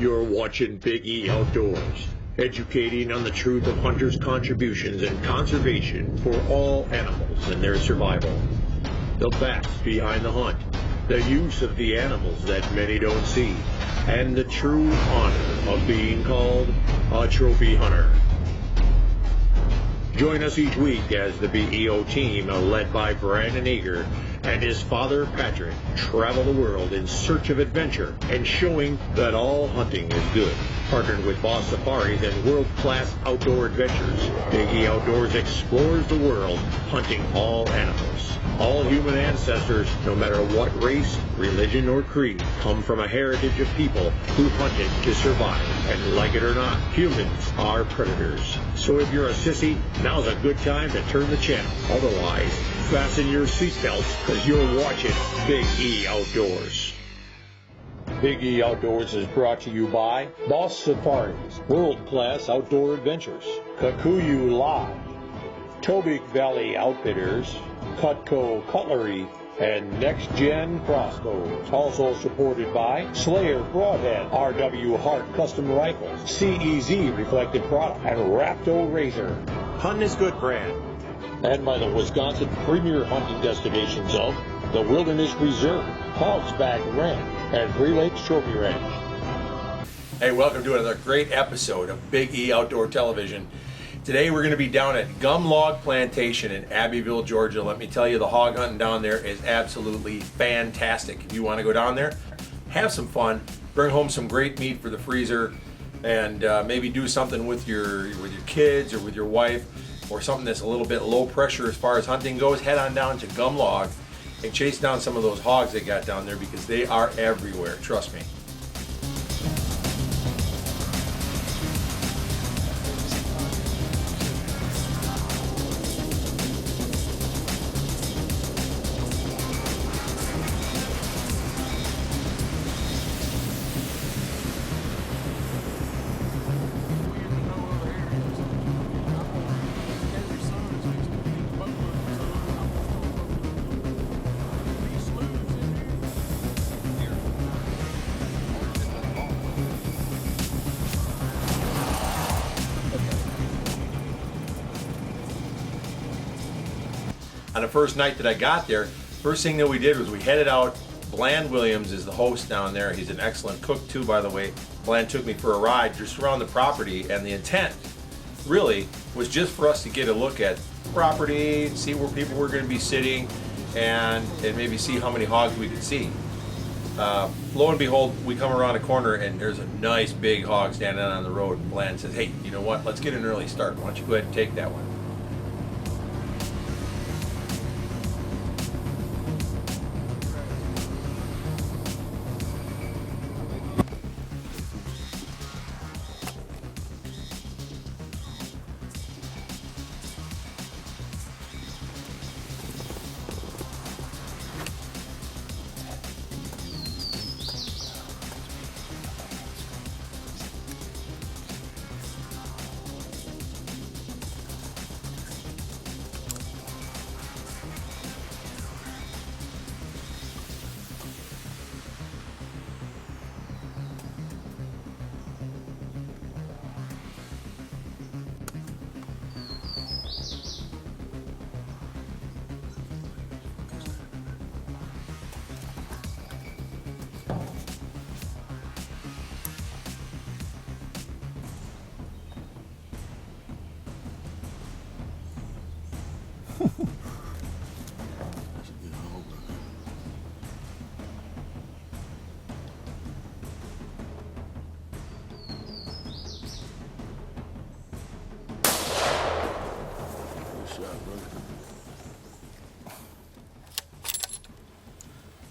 You're watching Big E Outdoors, educating on the truth of hunters' contributions and conservation for all animals and their survival. The facts behind the hunt, the use of the animals that many don't see, and the true honor of being called a trophy hunter. Join us each week as the BEO team, led by Brandon Eager and his father Patrick, travel the world in search of adventure and showing that all hunting is good. Partnered with Boss Safaris and world-class outdoor adventures, Big E Outdoors explores the world, hunting all animals. All human ancestors, no matter what race, religion, or creed, come from a heritage of people who hunted to survive. And like it or not, humans are predators. So if you're a sissy, now's a good time to turn the channel. Otherwise, fasten your seatbelts, because you're watching Big E Outdoors. Big E Outdoors is brought to you by Boss Safaris, world-class outdoor adventures, Kikuyu Live, Tobique Valley Outfitters, Cutco Cutlery, and Next Gen Crossbows. Also supported by Slayer Broadhead, RW Hart Custom Rifles, CEZ Reflective Product, and Rapto Razor. Huntin is Good brand. And by the Wisconsin premier hunting destinations of the Wilderness Reserve, Hogs Back Ranch, and Three Lakes Trophy Ranch. Hey, welcome to another great episode of Big E Outdoor Television. Today we're going to be down at GUM Log Plantation in Abbeville, Georgia. Let me tell you, the hog hunting down there is absolutely fantastic. If you want to go down there, have some fun, bring home some great meat for the freezer, and maybe do something with your kids or with your wife, or something that's a little bit low pressure as far as hunting goes. Head on down to GUM Log and chase down some of those hogs they got down there, because they are everywhere, trust me. On the first night that I got there, first thing that we did was we headed out. Bland Williams is the host down there. He's an excellent cook too, by the way. Bland took me for a ride just around the property, and the intent really was just for us to get a look at the property, see where people were going to be sitting, and maybe see how many hogs we could see. Lo and behold, we come around a corner and there's a nice big hog standing on the road, and Bland says, "Hey, you know what, let's get an early start. Why don't you go ahead and take that one?"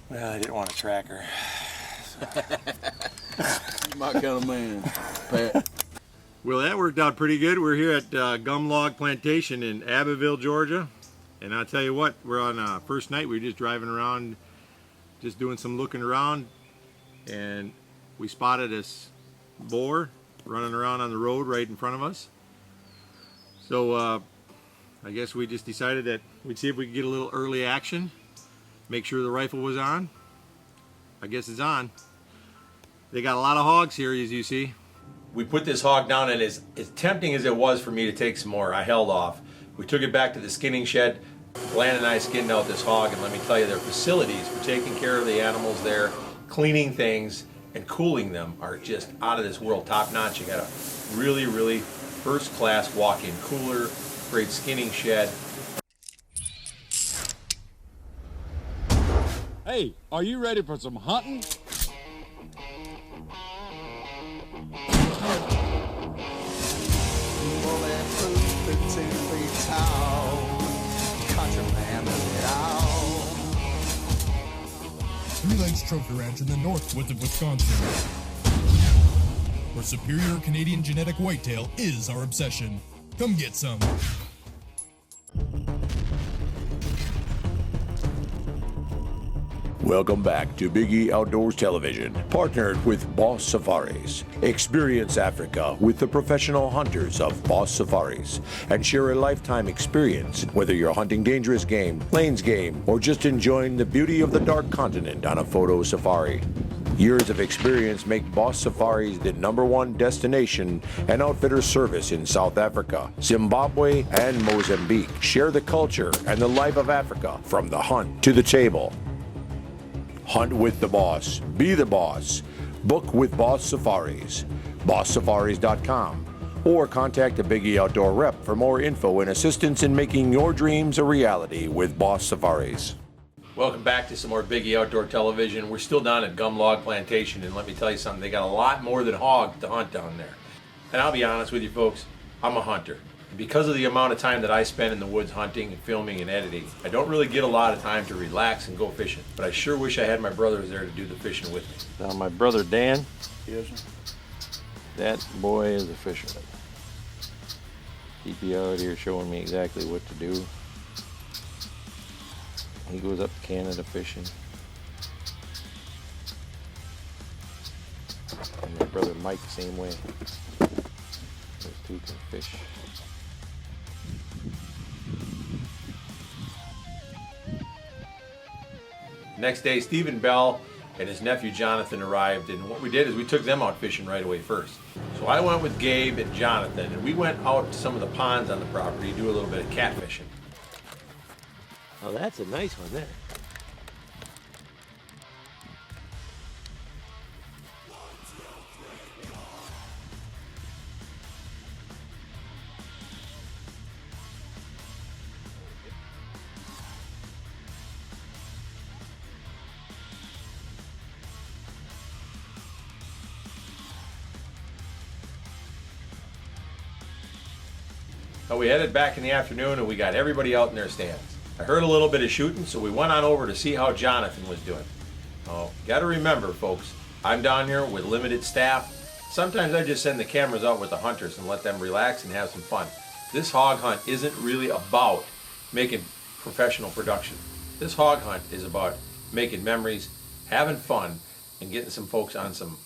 Well, I didn't want a tracker. You my kind of man, Pat. Well, that worked out pretty good. We're here at GUM Log Plantation in Abbeville, Georgia. And I'll tell you what, we're on first night. We were just driving around, just doing some looking around. And we spotted this boar running around on the road right in front of us. So I guess we just decided that we'd see if we could get a little early action. Make sure the rifle was on. I guess it's on. They got a lot of hogs here, as you see. We put this hog down, and as tempting as it was for me to take some more, I held off. We took it back to the skinning shed. Bland and I skinned out this hog, and let me tell you, their facilities for taking care of the animals there, cleaning things, and cooling them are just out of this world, top notch. You got a really, really first-class walk-in cooler, great skinning shed. Hey, are you ready for some hunting? Bulletproof, 15 feet tall, countryman of it all. Three Lakes Trophy Ranch in the northwoods of Wisconsin, where superior Canadian genetic whitetail is our obsession. Come get some. Welcome back to Big E Outdoors Television, partnered with Boss Safaris. Experience Africa with the professional hunters of Boss Safaris and share a lifetime experience, whether you're hunting dangerous game, plains game, or just enjoying the beauty of the dark continent on a photo safari. Years of experience make Boss Safaris the #1 destination and outfitter service in South Africa, Zimbabwe, and Mozambique. Share the culture and the life of Africa from the hunt to the table. Hunt with the boss. Be the boss. Book with Boss Safaris. BossSafaris.com. Or contact a Big E Outdoor rep for more info and assistance in making your dreams a reality with Boss Safaris. Welcome back to some more Big E Outdoor Television. We're still down at GUM Log Plantation, and let me tell you something, they got a lot more than hogs to hunt down there. And I'll be honest with you folks, I'm a hunter. And because of the amount of time that I spend in the woods hunting and filming and editing, I don't really get a lot of time to relax and go fishing. But I sure wish I had my brothers there to do the fishing with me. Now my brother Dan, Yes, sir. that boy is a fisherman. He'd be out here showing me exactly what to do. He goes up to Canada fishing. And my brother Mike, same way. Those two can fish. Next day, Stephen Bell and his nephew Jonathan arrived, and what we did is we took them out fishing right away first. So I went with Gabe and Jonathan, and we went out to some of the ponds on the property to do a little bit of catfishing. Oh, that's a nice one there. So we headed back in the afternoon, and we got everybody out in their stands. I heard a little bit of shooting, so we went on over to see how Jonathan was doing. Oh, got to remember, folks, I'm down here with limited staff. Sometimes I just send the cameras out with the hunters and let them relax and have some fun. This hog hunt isn't really about making professional production. This hog hunt is about making memories, having fun, and getting some folks on some.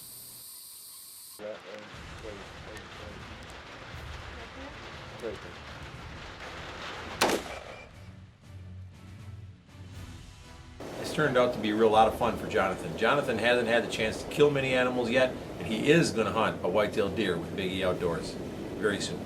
This turned out to be a real lot of fun for Jonathan. Jonathan hasn't had the chance to kill many animals yet, and he is going to hunt a white-tailed deer with Big E Outdoors very soon.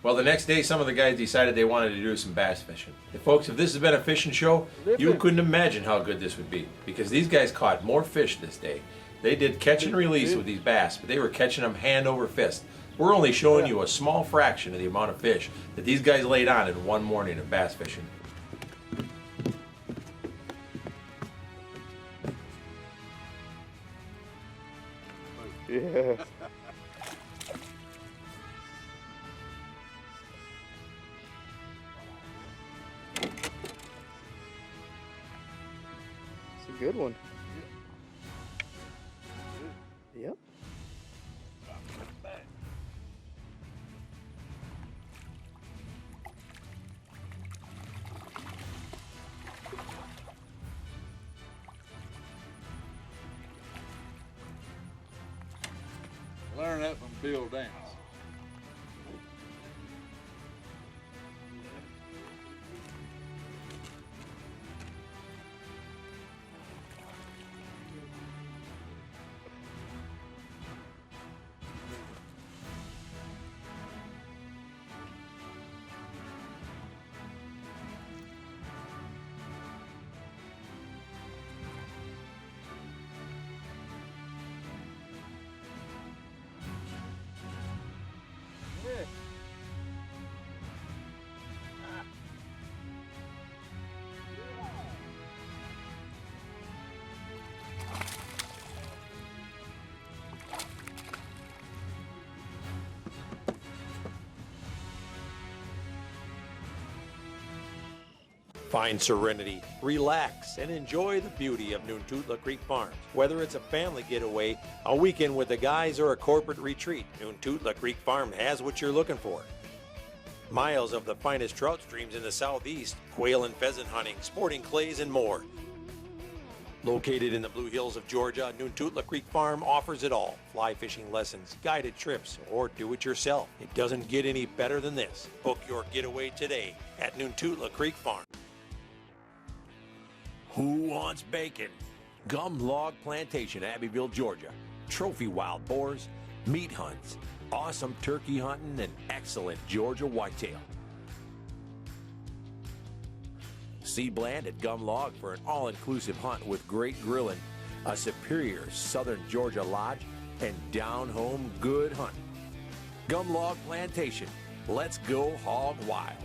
Well, the next day, some of the guys decided they wanted to do some bass fishing. And folks, if this has been a fishing show, you couldn't imagine how good this would be, because these guys caught more fish this day. They did catch and release with these bass, but they were catching them hand over fist. We're only showing you a small fraction of the amount of fish that these guys laid on in one morning of bass fishing. Yeah. It's a good one. Yep. Learn that from Bill Dance. Find serenity, relax, and enjoy the beauty of Noontutla Creek Farms. Whether it's a family getaway, a weekend with the guys, or a corporate retreat, Noontutla Creek Farm has what you're looking for. Miles of the finest trout streams in the southeast, quail and pheasant hunting, sporting clays, and more. Located in the Blue Hills of Georgia, Noontutla Creek Farm offers it all. Fly fishing lessons, guided trips, or do it yourself. It doesn't get any better than this. Book your getaway today at Noontutla Creek Farm. Who wants bacon? GUM Log Plantation, Abbeville, Georgia. Trophy wild boars, meat hunts, awesome turkey hunting, and excellent Georgia whitetail. See Bland at GUM Log for an all-inclusive hunt with great grilling, a superior Southern Georgia lodge, and down-home good hunting. GUM Log Plantation. Let's go hog wild.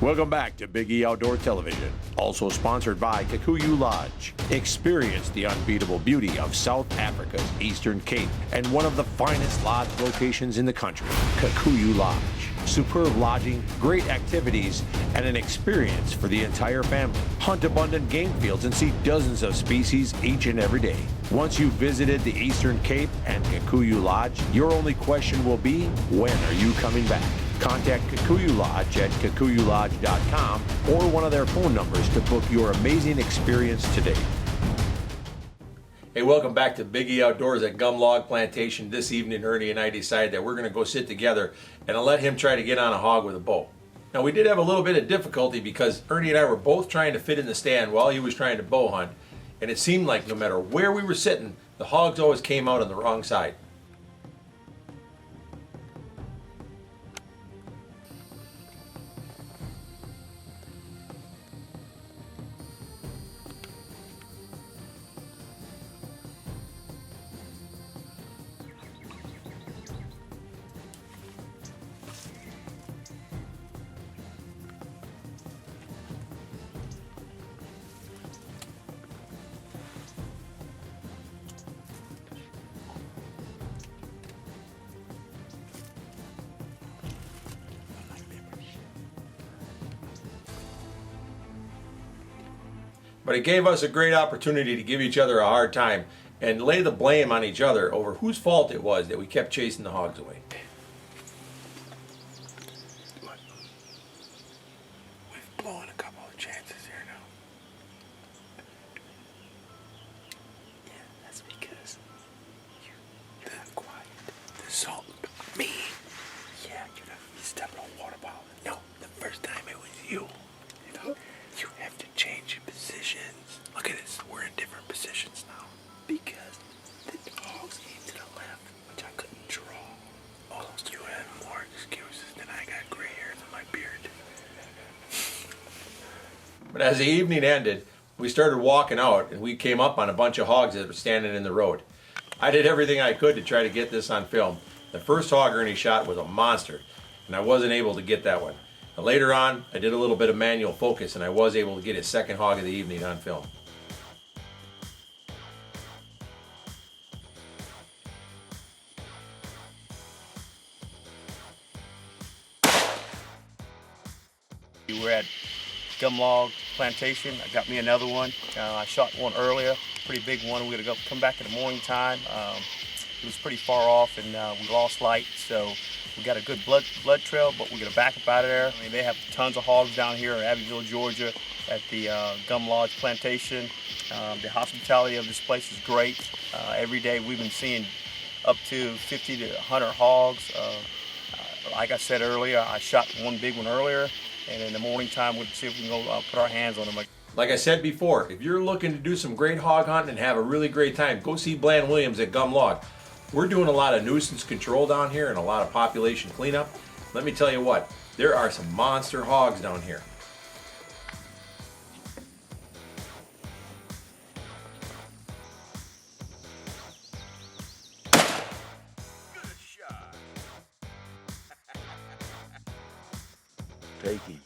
Welcome back to Big E Outdoor Television, also sponsored by Kikuyu Lodge. Experience the unbeatable beauty of South Africa's Eastern Cape and one of the finest lodge locations in the country, Kikuyu Lodge. Superb lodging, great activities, and an experience for the entire family. Hunt abundant game fields and see dozens of species each and every day. Once you've visited the Eastern Cape and Kikuyu Lodge, your only question will be, when are you coming back? Contact Kikuyu Lodge at kikuyulodge.com or one of their phone numbers to book your amazing experience today. Hey, welcome back to Big E Outdoors at GUM Log Plantation. This evening, Ernie and I decided that we're going to go sit together and I'll let him try to get on a hog with a bow. Now, we did have a little bit of difficulty because Ernie and I were both trying to fit in the stand while he was trying to bow hunt, and it seemed like no matter where we were sitting, the hogs always came out on the wrong side. But it gave us a great opportunity to give each other a hard time and lay the blame on each other over whose fault it was that we kept chasing the hogs away. We've blown a couple of chances here now. Yeah, that's because you're not quiet. There's all me. Yeah, you stepped on a water bottle. No, the first time it was you. You have to change your positions. Look at this. We're in different positions now. Because the hogs came to the left, which I couldn't draw. Oh, you had more excuses than I got gray hairs in my beard. But as the evening ended, we started walking out and we came up on a bunch of hogs that were standing in the road. I did everything I could to try to get this on film. The first hog Ernie shot was a monster, and I wasn't able to get that one. But later on, I did a little bit of manual focus and I was able to get his second hog of the evening on film. We're at GUM Log Plantation. I got me another one. I shot one earlier, pretty big one. We're gonna come back in the morning time. It was pretty far off and we lost light, so We got a good blood trail, but we're gonna back up out of there. I mean, they have tons of hogs down here in Abbeville, Georgia, at the GUM LOG Plantation. The hospitality of this place is great. Every day we've been seeing up to 50 to 100 hogs. Like I said earlier, I shot one big one earlier, and in the morning time we'll see if we can go put our hands on them. Like I said before, if you're looking to do some great hog hunting and have a really great time, go see Bland Williams at GUM LOG. We're doing a lot of nuisance control down here and a lot of population cleanup. Let me tell you what, there are some monster hogs down here. Take him.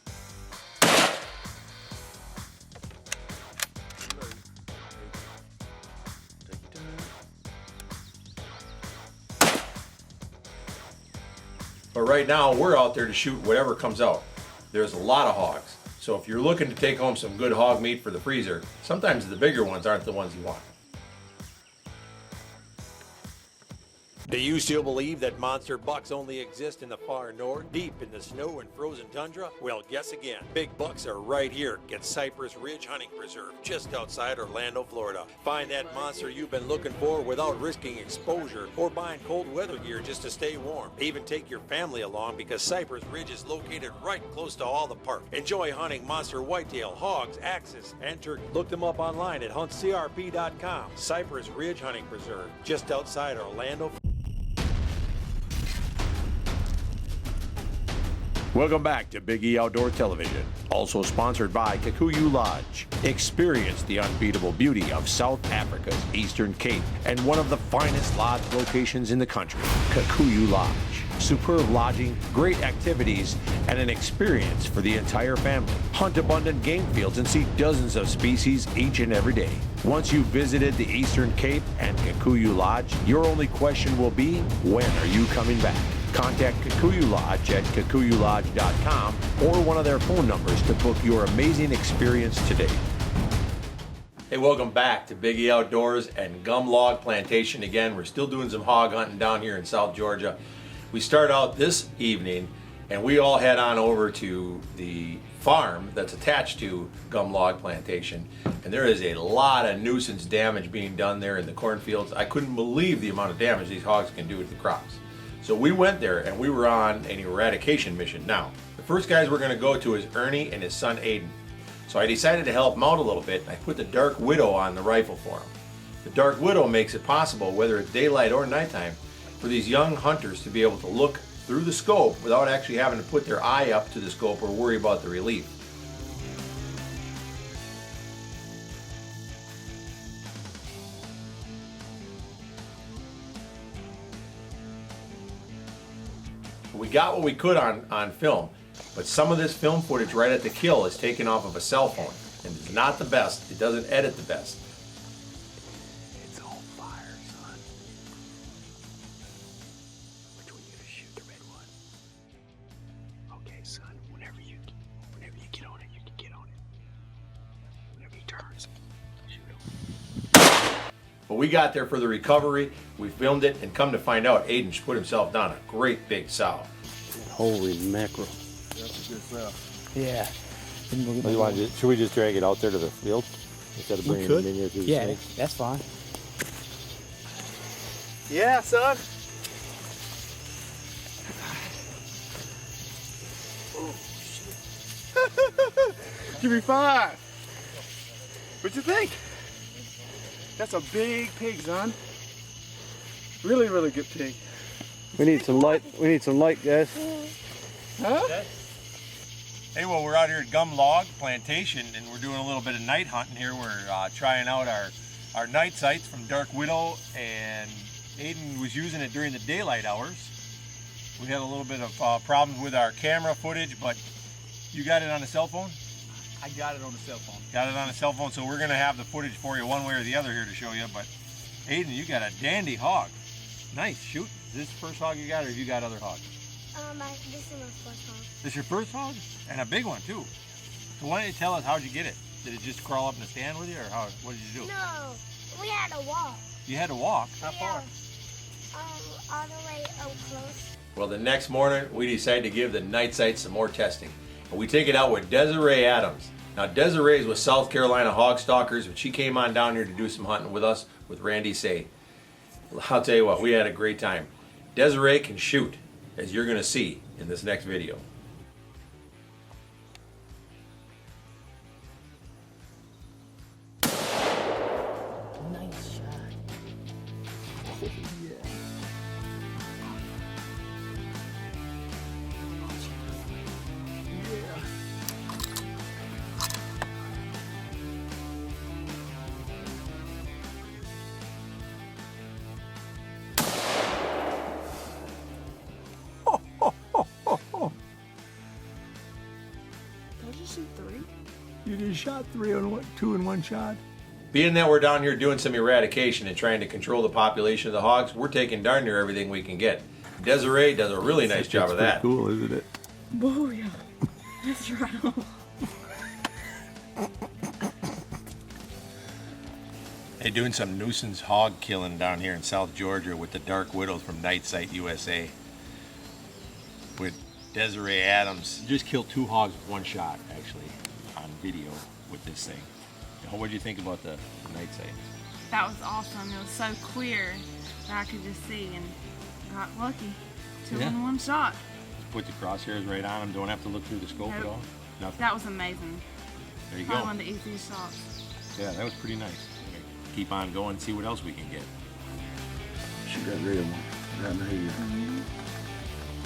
But right now, we're out there to shoot whatever comes out. There's a lot of hogs. So if you're looking to take home some good hog meat for the freezer, sometimes the bigger ones aren't the ones you want. Do you still believe that monster bucks only exist in the far north, deep in the snow and frozen tundra? Well, guess again. Big bucks are right here at Cypress Ridge Hunting Preserve, just outside Orlando, Florida. Find that monster you've been looking for without risking exposure or buying cold weather gear just to stay warm. Even take your family along because Cypress Ridge is located right close to all the park. Enjoy hunting monster whitetail, hogs, axes, and turkey. Look them up online at huntcrp.com. Cypress Ridge Hunting Preserve, just outside Orlando. Welcome back to Big E Outdoor Television, also sponsored by Kikuyu Lodge. Experience the unbeatable beauty of South Africa's Eastern Cape and one of the finest lodge locations in the country, Kikuyu Lodge. Superb lodging, great activities, and an experience for the entire family. Hunt abundant game fields and see dozens of species each and every day. Once you've visited the Eastern Cape and Kikuyu Lodge, your only question will be, when are you coming back? Contact Kikuyu Lodge at kikuyulodge.com or one of their phone numbers to book your amazing experience today. Hey, welcome back to Big E Outdoors and GUM LOG Plantation. Again, we're still doing some hog hunting down here in South Georgia. We start out this evening and we all head on over to the farm that's attached to GUM LOG Plantation. And there is a lot of nuisance damage being done there in the cornfields. I couldn't believe the amount of damage these hogs can do to the crops. So we went there and we were on an eradication mission. Now, the first guys we're gonna go to is Ernie and his son Aiden. So I decided to help him out a little bit and I put the Dark Widow on the rifle for him. The Dark Widow makes it possible, whether it's daylight or nighttime, for these young hunters to be able to look through the scope without actually having to put their eye up to the scope or worry about the relief. We got what we could on film, but some of this film footage right at the kill is taken off of a cell phone, and it's not the best. It doesn't edit the best. It's on fire, son. Which one you gonna shoot? The red one. Okay, son. Whenever you get on it, you can get on it. Whenever he turns, shoot him. But we got there for the recovery. We filmed it, and come to find out, Aiden put himself down a great big sow. Holy mackerel. That's a good stuff. Yeah. What do you want to do? Should we just drag it out there to the field instead of bringing it in here through the Yeah, snakes? that's fine. Yeah, son. Give me 5. What you think? That's a big pig, son. Really, really good pig. We need some light. We need some light, guys. Huh? Hey, well, we're out here at GUM LOG Plantation, and we're doing a little bit of night hunting here. We're trying out our night sights from Dark Widow, and Aiden was using it during the daylight hours. We had a little bit of problems with our camera footage, but you got it on a cell phone? I got it on the cell phone. Got it on a cell phone, so we're gonna have the footage for you one way or the other here to show you, but Aiden, you got a dandy hog. Nice, shoot. Is this the first hog you got, or have you got other hogs? This is my first hog. This your first hog? And a big one, too. So why don't you tell us, how'd you get it? Did it just crawl up in the stand with you, or what did you do? No, we had to walk. You had to walk? How Yeah. far? All the way up close. Well, the next morning, we decide to give the night sight some more testing. And we take it out with Desiree Adams. Now, Desiree is with South Carolina Hog Stalkers, but she came on down here to do some hunting with us with Randy Say. I'll tell you what, we had a great time. Desiree can shoot, as you're going to see in this next video. Nice shot. Oh, yeah. Did you shoot 3? You just shot 2 in one shot. Being that we're down here doing some eradication and trying to control the population of the hogs, we're taking darn near everything we can get. Desiree does a really nice job of that. Cool, isn't it? Booyah. That's right. Hey, doing some nuisance hog killing down here in South Georgia with the Dark Widows from Night Sight USA. With Desiree Adams. Just killed 2 hogs with 1 shot, actually, on video with this thing. What did you think about the night sight? That was awesome. It was so clear that I could just see and got lucky. 2 in 1 shot. Just put the crosshairs right on them. Don't have to look through the scope at all. Nothing. That was amazing. There you Probably go. one of the easiest shots. Yeah, that was pretty nice. Keep on going, see what else we can get. She got rid of one. Right in here.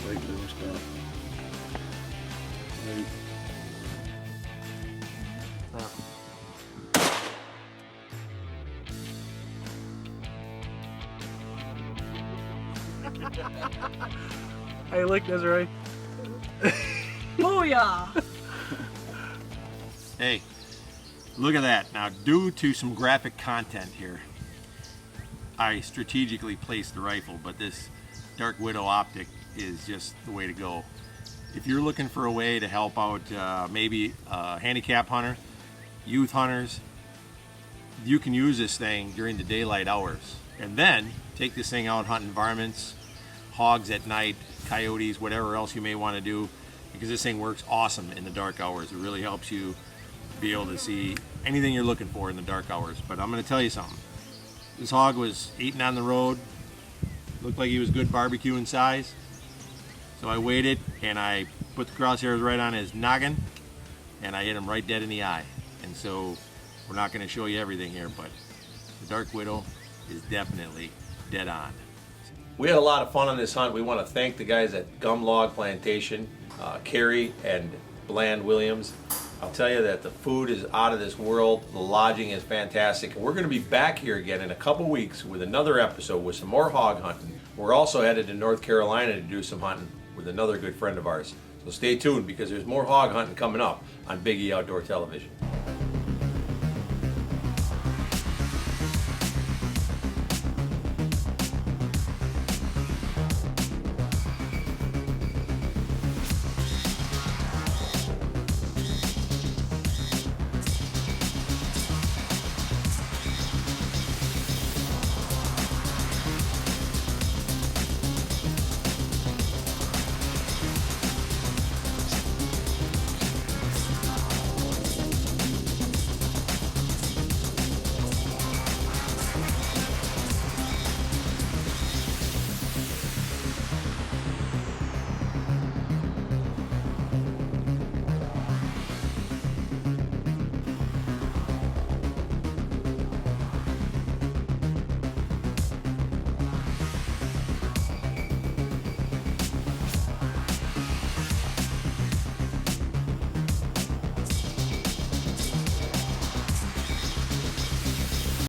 Wait, little stop. Wait. Hey, look, Desiree. Booyah! Hey, look at that. Now, due to some graphic content here, I strategically placed the rifle, but this Dark Widow optic is just the way to go. If you're looking for a way to help out maybe a handicap hunter, youth hunters, you can use this thing during the daylight hours. And then take this thing out hunting varmints, hogs at night, coyotes, whatever else you may want to do, because this thing works awesome in the dark hours. It really helps you be able to see anything you're looking for in the dark hours. But I'm going to tell you something. This hog was eating on the road, looked like he was good barbecue in size. So I waited and I put the crosshairs right on his noggin and I hit him right dead in the eye. And so we're not going to show you everything here, but the Dark Widow is definitely dead on. We had a lot of fun on this hunt. We want to thank the guys at GUM LOG Plantation, Carrie and Bland Williams. I'll tell you that the food is out of this world. The lodging is fantastic. And we're going to be back here again in a couple weeks with another episode with some more hog hunting. We're also headed to North Carolina to do some hunting with another good friend of ours. So stay tuned because there's more hog hunting coming up on Big E Outdoor Television.